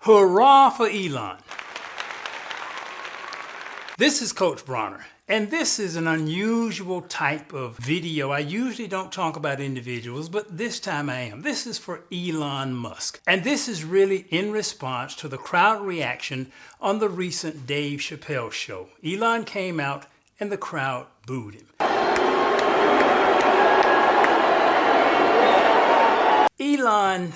Hurrah for Elon. This is Coach Bronner, and this is an unusual type of video. I usually don't talk about individuals, but this time I am. This is for Elon Musk, and this is really in response to the crowd reaction on the recent Dave Chappelle show. Elon came out and the crowd booed him. Elon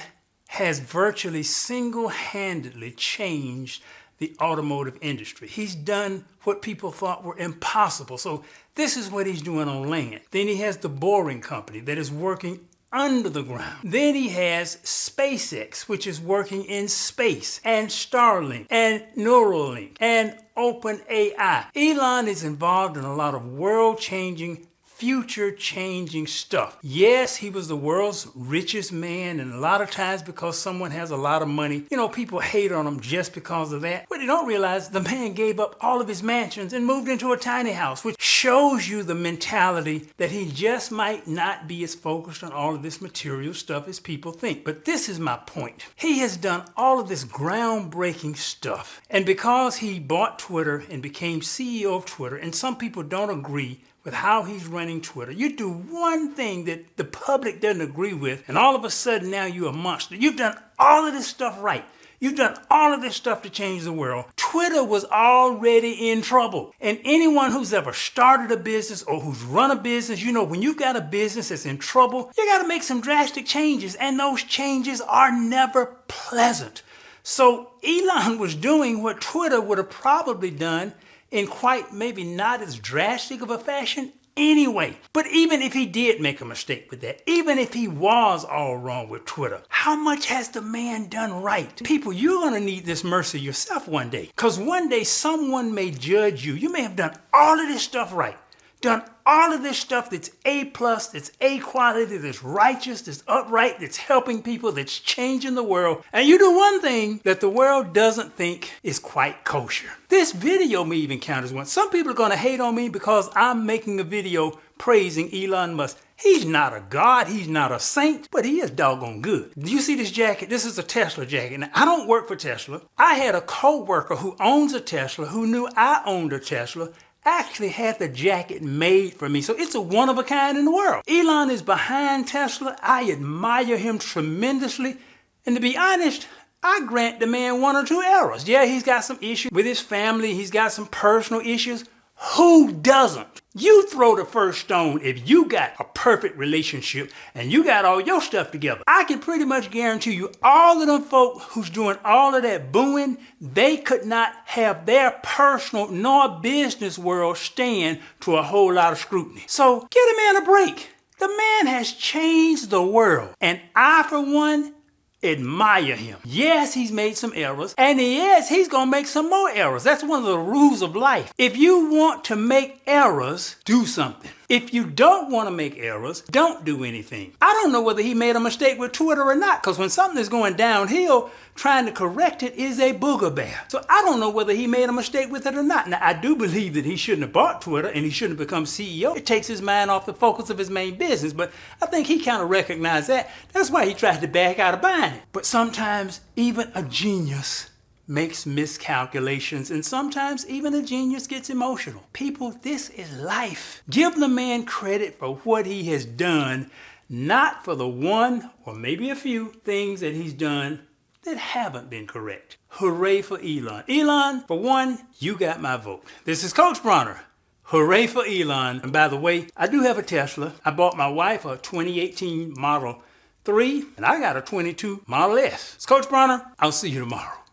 has virtually single-handedly changed the automotive industry. He's done what people thought were impossible. So this is what he's doing on land. Then he has the Boring Company that is working under the ground. Then he has SpaceX, which is working in space, and Starlink, and Neuralink, and OpenAI. Elon is involved in a lot of world-changing, future-changing stuff. Yes, he was the world's richest man, and a lot of times because someone has a lot of money, people hate on him just because of that. But they don't realize the man gave up all of his mansions and moved into a tiny house, which shows you the mentality that he just might not be as focused on all of this material stuff as people think. But this is my point. He has done all of this groundbreaking stuff. And because he bought Twitter and became CEO of Twitter, and some people don't agree with how he's running Twitter. You do one thing that the public doesn't agree with, and all of a sudden now you're a monster. You've done all of this stuff right. You've done all of this stuff to change the world. Twitter was already in trouble. And anyone who's ever started a business or who's run a business, when you've got a business that's in trouble, you got to make some drastic changes, and those changes are never pleasant. So Elon was doing what Twitter would have probably done in quite maybe not as drastic of a fashion anyway. But even if he did make a mistake with that, even if he was all wrong with Twitter, how much has the man done right? People, you're going to need this mercy yourself one day, because one day someone may judge you. You may have done all of this stuff right, done all of this stuff that's A+, that's A quality, that's righteous, that's upright, that's helping people, that's changing the world. And you do one thing that the world doesn't think is quite kosher. This video may even count as one. Some people are going to hate on me because I'm making a video praising Elon Musk. He's not a god, he's not a saint, but he is doggone good. Do you see this jacket? This is a Tesla jacket. Now, I don't work for Tesla. I had a co-worker who owns a Tesla, who knew I owned a Tesla, actually had the jacket made for me. So it's a one of a kind in the world. Elon is behind Tesla. I admire him tremendously. And to be honest, I grant the man one or two errors. Yeah, he's got some issues with his family. He's got some personal issues. Who doesn't? You throw the first stone if you got a perfect relationship and you got all your stuff together. I can pretty much guarantee you all of them folk who's doing all of that booing, they could not have their personal nor business world stand to a whole lot of scrutiny. So give the man a break. The man has changed the world. And I, for one, admire him. Yes, he's made some errors, and yes, he's gonna make some more errors. That's one of the rules of life. If you want to make errors, do something. If you don't want to make errors, don't do anything. I don't know whether he made a mistake with Twitter or not, because when something is going downhill, trying to correct it is a booger bear. So I don't know whether he made a mistake with it or not. Now, I do believe that he shouldn't have bought Twitter and he shouldn't have become CEO. It takes his mind off the focus of his main business, but I think he kind of recognized that. That's why he tried to back out of buying it. But sometimes even a genius makes miscalculations, and sometimes even a genius gets emotional. People, this is life. Give the man credit for what he has done, not for the one or maybe a few things that he's done that haven't been correct. Hooray for Elon. Elon, for one, you got my vote. This is Coach Bronner. Hooray for Elon. And by the way, I do have a Tesla. I bought my wife a 2018 Model 3, and I got a 22 Model S. It's Coach Bronner. I'll see you tomorrow.